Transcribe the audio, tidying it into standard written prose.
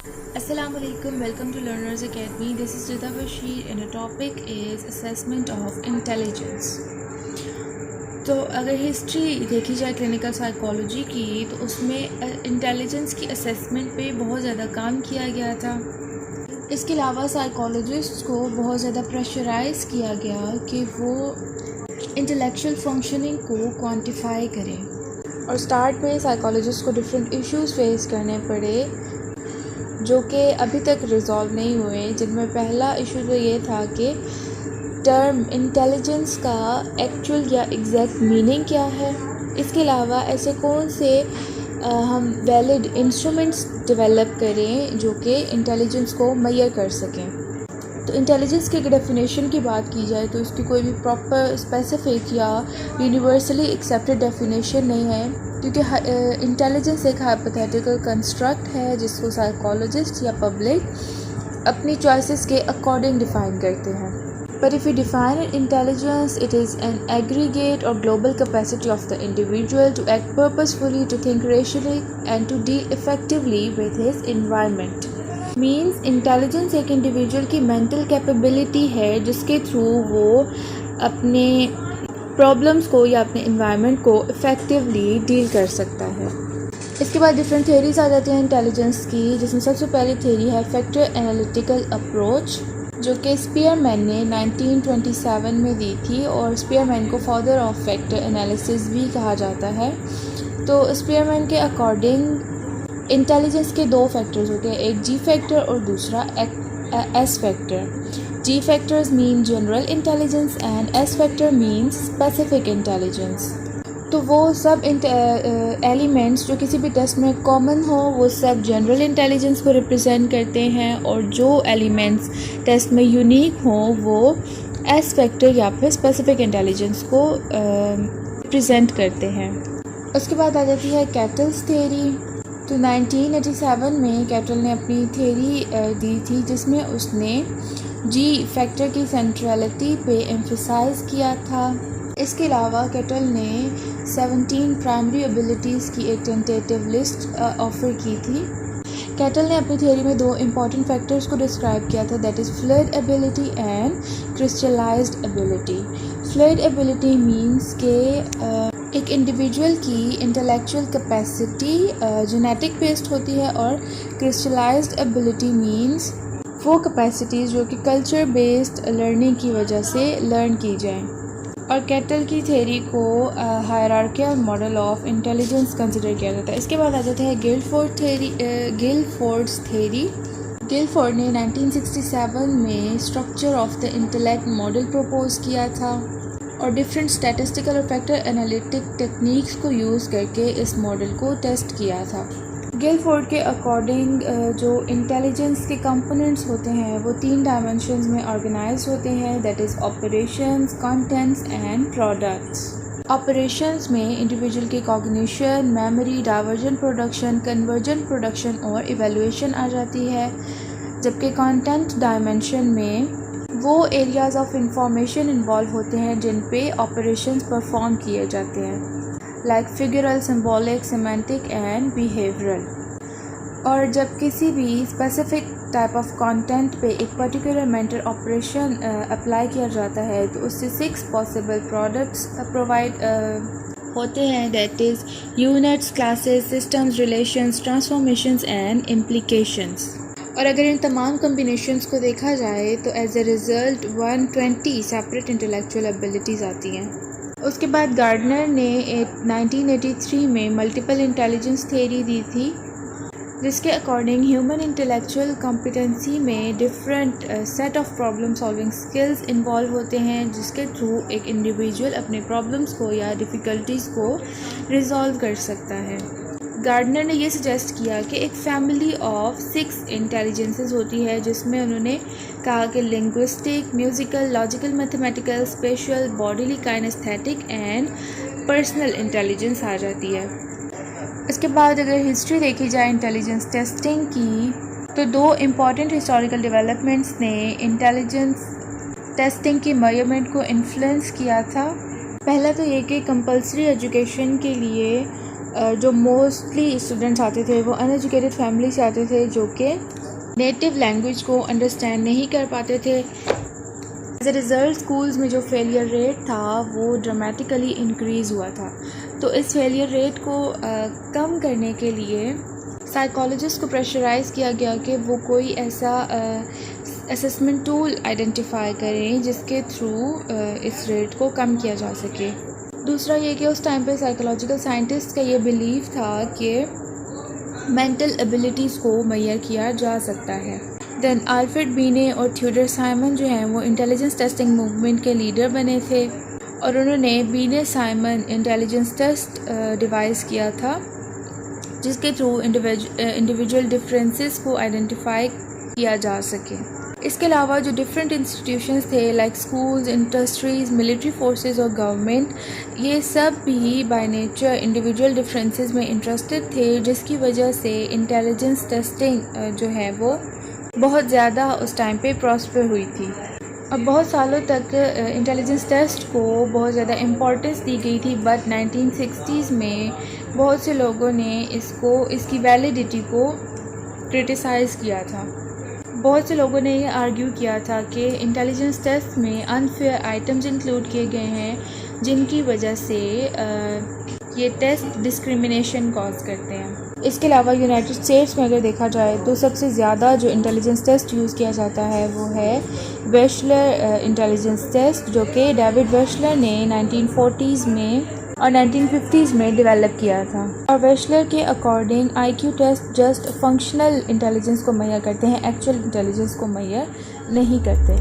Assalamu alaikum, welcome to Learners Academy. This is Rida Bashir and the topic is assessment of intelligence. تو اگر history دیکھی جائے clinical psychology کی تو اس میں انٹیلیجنس کی اسیسمنٹ پہ بہت زیادہ کام کیا گیا تھا. اس کے علاوہ سائیکالوجسٹ کو بہت زیادہ پریشرائز کیا گیا کہ وہ انٹلیکچوئل فنکشننگ کو کوانٹیفائی کریں. اور سٹارٹ میں سائیکالوجسٹ کو ڈفرینٹ ایشوز فیس کرنے پڑے جو کہ ابھی تک ریزالو نہیں ہوئے، جن میں پہلا ایشو تو یہ تھا کہ ٹرم انٹیلیجنس کا ایکچوئل یا ایگزیکٹ میننگ کیا ہے. اس کے علاوہ ایسے کون سے ہم ویلڈ انسٹرومنٹس ڈیولپ کریں جو کہ انٹیلیجنس کو میئر کر سکیں. تو انٹیلیجنس کی ڈیفینیشن کی بات کی جائے تو اس کی کوئی بھی پراپر اسپیسیفک یا یونیورسلی ایکسیپٹیڈ ڈیفینیشن نہیں ہے، کیونکہ انٹیلیجنس ایک ہائپوتھیٹیکل کنسٹرکٹ ہے جس کو سائیکالوجسٹ یا پبلک اپنی چوائسیز کے اکارڈنگ ڈیفائن کرتے ہیں. But if we define intelligence, it is an aggregate or global capacity of the individual to act purposefully, to think rationally, and to deal effectively with his environment. Means intelligence ایک individual کی mental capability ہے جس کے through وہ اپنے problems کو یا اپنے انوائرمنٹ کو افیکٹولی ڈیل کر سکتا ہے. اس کے بعد ڈفرینٹ تھیوریز آ جاتی ہیں انٹیلیجنس کی، جس میں سب سے پہلی تھیوری ہے فیکٹر انالیٹیکل اپروچ، جو کہ اسپیئر مین نے 1927 میں دی تھی، اور اسپیئر مین کو فادر آف فیکٹر انالیسس بھی کہا جاتا ہے. تو اسپیئر مین کے اکارڈنگ انٹیلیجنس کے دو فیکٹرز ہوتے ہیں، ایک جی فیکٹر اور دوسرا S factor. G factors mean general intelligence and S factor means specific intelligence. تو وہ سب ایلیمنٹس جو کسی بھی ٹیسٹ میں کامن ہو وہ سب جنرل انٹیلیجنس کو ریپرزینٹ کرتے ہیں، اور جو ایلیمنٹس ٹیسٹ میں یونیک ہوں وہ ایس فیکٹر یا پھر اسپیسیفک انٹیلیجنس کو ریپرزینٹ کرتے ہیں. اس کے بعد آ جاتی ہے کیٹلز تھیوری. تو 1987 میں کیٹل نے اپنی تھیوری دی تھی جس میں اس نے جی فیکٹر کی سینٹرلٹی پہ ایمفیسائز کیا تھا. اس کے علاوہ کیٹل نے 17 پرائمری ایبلٹیز کی ایک ٹینٹیٹیو لسٹ آفر کی تھی. کیٹل نے اپنی تھیوری میں دو امپورٹنٹ فیکٹرز کو ڈسکرائب کیا تھا، that is fluid ability and crystallised ability. Fluid ability means کہ ایک انڈیویجول کی انٹلیکچوئل کیپیسٹی جینیٹک بیسڈ ہوتی ہے، اور کرسٹلائزڈ ایبلٹی مینس وہ کیپیسٹیز جو کہ کلچر بیسڈ لرننگ کی وجہ سے لرن کی جائیں. اور کیٹل کی تھیوری کو ہائرارکیل ماڈل آف انٹیلیجنس کنسیڈر کیا جاتا ہے. اس کے بعد آ جاتا ہے گلفورڈس تھیوری. گلفورڈ نے 1967 میں structure of the intellect model propose کیا تھا، اور ڈفرینٹ اسٹیٹسٹیکل اور فیکٹر انالیٹک ٹیکنیکس کو یوز کر کے اس ماڈل کو ٹیسٹ کیا تھا. گلفورڈ کے اکارڈنگ جو انٹیلیجنس کے کمپوننٹس ہوتے ہیں وہ 3 ڈائمینشنز میں آرگنائز ہوتے ہیں، that is operations, contends and products. Operations میں انڈیویجول کی cognition, memory, diversion production, conversion production اور ایویلویشن آ جاتی ہے، جبکہ کنٹینٹ ڈائمینشن میں وہ ایریاز آف انفارمیشن انوالو ہوتے ہیں جن پہ آپریشنز پرفارم کیے جاتے ہیں، like figural, symbolic, semantic and behavioural. اور جب کسی بھی اسپیسیفک ٹائپ آف کانٹینٹ پہ ایک پرٹیکولر مینٹل آپریشن اپلائی کیا جاتا ہے تو اس سے 6 پاسبل پروڈکٹس پرووائڈ ہوتے ہیں، that is units, classes, systems, relations, transformations and implications. اور اگر ان تمام کمبینیشنز کو دیکھا جائے تو as a result 120 separate intellectual abilities آتی ہیں. اس کے بعد گارڈنر نے 1983 میں ملٹیپل انٹیلیجنس تھیوری دی تھی، جس کے اکارڈنگ ہیومن انٹلیکچوئل کمپیٹنسی میں different set of problem solving skills involve ہوتے ہیں، جس کے تھرو ایک انڈیویجول اپنے پرابلمس کو یا ڈیفیکلٹیز کو ریزالو کر سکتا ہے. گارڈنر نے یہ سجیسٹ کیا کہ ایک فیملی آف 6 انٹیلیجنسز ہوتی ہے، جس میں انہوں نے کہا کہ linguistic, musical, logical, mathematical, spatial, bodily kinesthetic and personal intelligence آ جاتی ہے. اس کے بعد اگر ہسٹری دیکھی جائے انٹیلیجنس ٹیسٹنگ کی تو 2 امپورٹنٹ ہسٹوریکل ڈیولپمنٹس نے انٹیلیجنس ٹیسٹنگ کی میجرمنٹ کو انفلوئنس کیا تھا. پہلا تو یہ کہ کمپلسری ایجوکیشن کے لیے جو موسٹلی اسٹوڈنٹس آتے تھے وہ ان ایجوکیٹڈ فیملی سے آتے تھے جو کہ نیٹیو لینگویج کو انڈرسٹینڈ نہیں کر پاتے تھے. ایز اے ریزلٹ اسکولز میں جو فیلئر ریٹ تھا وہ ڈرامیٹیکلی انکریز ہوا تھا. تو اس فیلئر ریٹ کو کم کرنے کے لیے سائیکالوجسٹ کو پریشرائز کیا گیا کہ وہ کوئی ایسا اسسمنٹ ٹول آئیڈینٹیفائی کریں جس کے تھرو اس ریٹ کو کم کیا جا سکے. دوسرا یہ کہ اس ٹائم پہ سائیکولوجیکل سائنٹسٹ کا یہ بیلیف تھا کہ مینٹل ایبلٹیز کو میئر کیا جا سکتا ہے. دین آلفریڈ بینے اور تھیوڈر سائمن جو ہیں وہ انٹیلیجنس ٹیسٹنگ موومنٹ کے لیڈر بنے تھے اور انہوں نے بینے سائمن انٹیلیجنس ٹیسٹ ڈیوائز کیا تھا جس کے تھرو انڈیویجول ڈفرینسز کو آئیڈینٹیفائی کیا جا سکے. اس کے علاوہ جو ڈفرینٹ انسٹیٹیوشنز تھے like schools, industries, military forces اور گورنمنٹ، یہ سب بھی بائی نیچر انڈیویجول ڈفرینسز میں انٹرسٹڈ تھے جس کی وجہ سے انٹیلیجنس ٹیسٹنگ جو ہے وہ بہت زیادہ اس ٹائم پہ پراسپر ہوئی تھی. اب بہت سالوں تک انٹیلیجنس ٹیسٹ کو بہت زیادہ امپورٹنس دی گئی تھی بٹ 1960s میں بہت سے لوگوں نے اس کی ویلیڈیٹی کو کرٹیسائز کیا تھا. بہت سے لوگوں نے یہ آرگیو کیا تھا کہ انٹیلیجنس ٹیسٹ میں انفیئر آئٹمز انکلوڈ کیے گئے ہیں جن کی وجہ سے یہ ٹیسٹ ڈسکریمنیشن کاز کرتے ہیں. اس کے علاوہ یونائٹڈ اسٹیٹس میں اگر دیکھا جائے تو سب سے زیادہ جو انٹیلیجنس ٹیسٹ یوز کیا جاتا ہے وہ ہے ویشلر انٹیلیجنس ٹیسٹ جو کہ ڈیوڈ ویشلر نے 1940s میں اور 1950s میں ڈیولپ کیا تھا. اور ویشلر کے according I Q test just functional intelligence کو میئر کرتے ہیں، ایکچوئل انٹیلیجنس کو میئر نہیں کرتے.